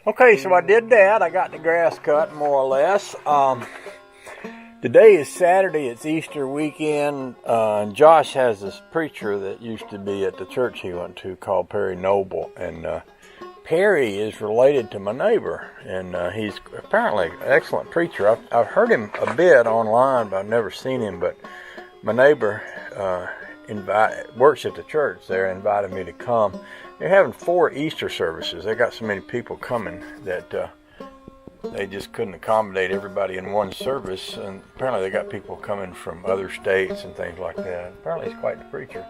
Okay, so I did that. I got the grass cut more or less. Today is Saturday. It's Easter weekend. Josh has this preacher that used to be at the church he went to called Perry Noble. And Perry is related to my neighbor. And he's apparently an excellent preacher. I've heard him a bit online, but I've never seen him. But my neighbor works at the church there, invited me to come. They're having 4 Easter services. They got so many people coming that they just couldn't accommodate everybody in one service. And apparently they got people coming from other states and things like that. Apparently he's quite the preacher.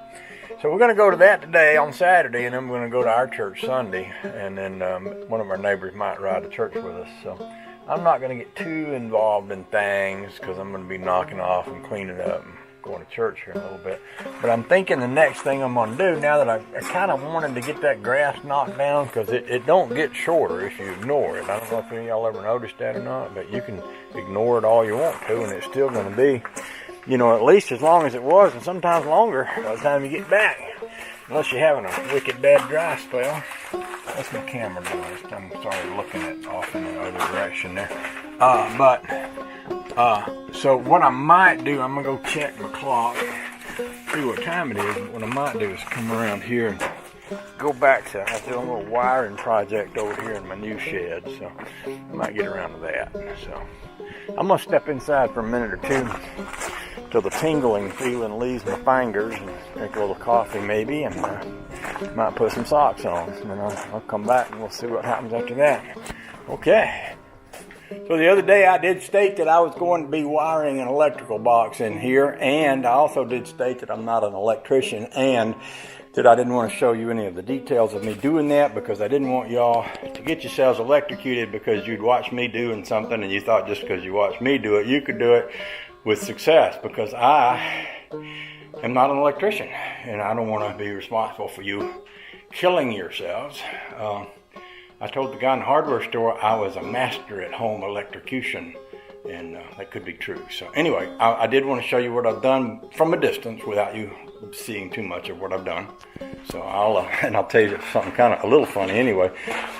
So we're going to go to that today on Saturday, and then we're going to go to our church Sunday. And then one of our neighbors might ride to church with us. So I'm not going to get too involved in things because I'm going to be knocking off and cleaning up and going to church here in a little bit. But I'm thinking the next thing I'm going to do, now that I kind of wanted to get that grass knocked down, because it don't get shorter if you ignore it. I don't know if any of y'all ever noticed that or not, but you can ignore it all you want to, and it's still going to be, at least as long as it was, and sometimes longer by the time you get back. Unless you're having a wicked bad dry spell. That's my camera doing. I'm sorry, looking at off in the other direction there. So what I might do, I'm going to go check my clock, see what time it is. But what I might do is come around here and go back to, I'm doing a little wiring project over here in my new shed. So I might get around to that. So I'm going to step inside for a minute or two till the tingling feeling leaves my fingers, and drink a little coffee maybe, and might put some socks on. And then I'll come back and we'll see what happens after that. Okay. So the other day I did state that I was going to be wiring an electrical box in here, and I also did state that I'm not an electrician, and that I didn't want to show you any of the details of me doing that because I didn't want y'all to get yourselves electrocuted because you'd watch me doing something and you thought just because you watched me do it, you could do it with success, because I am not an electrician and I don't want to be responsible for you killing yourselves. I told the guy in the hardware store I was a master at home electrocution, and that could be true. So anyway, I did want to show you what I've done from a distance without you seeing too much of what I've done. So I'll tell you something kind of a little funny anyway.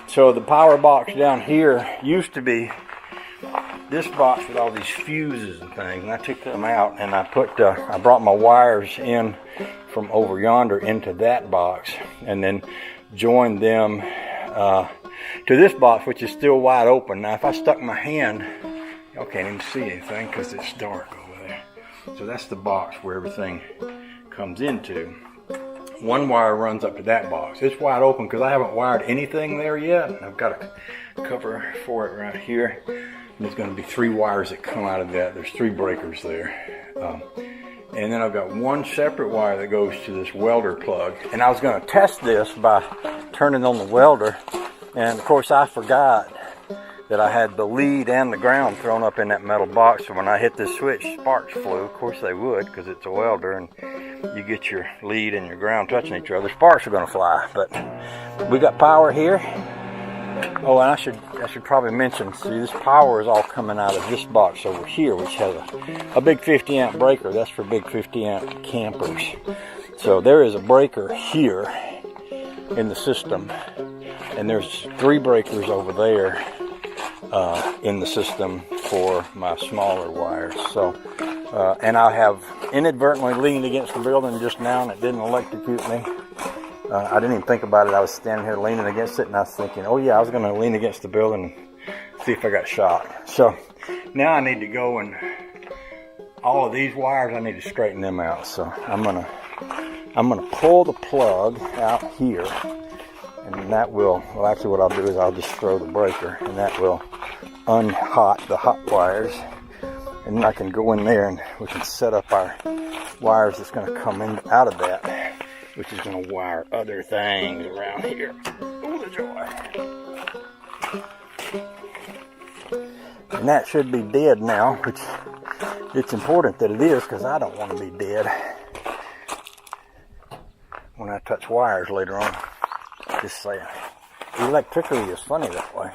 So the power box down here used to be this box with all these fuses and things, and I took them out and I brought my wires in from over yonder into that box, and then joined them to this box, which is still wide open. Now if I stuck my hand, y'all can't even see anything because it's dark over there. So that's the box where everything comes into. One wire runs up to that box. It's wide open because I haven't wired anything there yet. I've got a cover for it right here. There's going to be 3 wires that come out of that. There's 3 breakers there. And then I've got one separate wire that goes to this welder plug. And I was going to test this by turning on the welder. And of course I forgot that I had the lead and the ground thrown up in that metal box. So when I hit this switch, sparks flew. Of course they would, because it's a welder and you get your lead and your ground touching each other. Sparks are going to fly. But we got power here. Oh, and I should probably mention, see, this power is all coming out of this box over here, which has a big 50 amp breaker. That's for big 50 amp campers. So there is a breaker here in the system, and there's 3 breakers over there in the system for my smaller wires. So, and I have inadvertently leaned against the building just now, and it didn't electrocute me. I didn't even think about it. I was standing here leaning against it, and I was thinking, oh yeah, I was going to lean against the building and see if I got shot. So now I need to go, and all of these wires, I need to straighten them out. So I'm gonna pull the plug out here, and that will, well, actually what I'll do is I'll just throw the breaker, and that will unhot the hot wires, and then I can go in there and we can set up our wires that's going to come in out of that, which is going to wire other things around here. Oh, the joy. And that should be dead now, which it's important that it is, because I don't want to be dead when I touch wires later on. Just saying. Electricity is funny that way.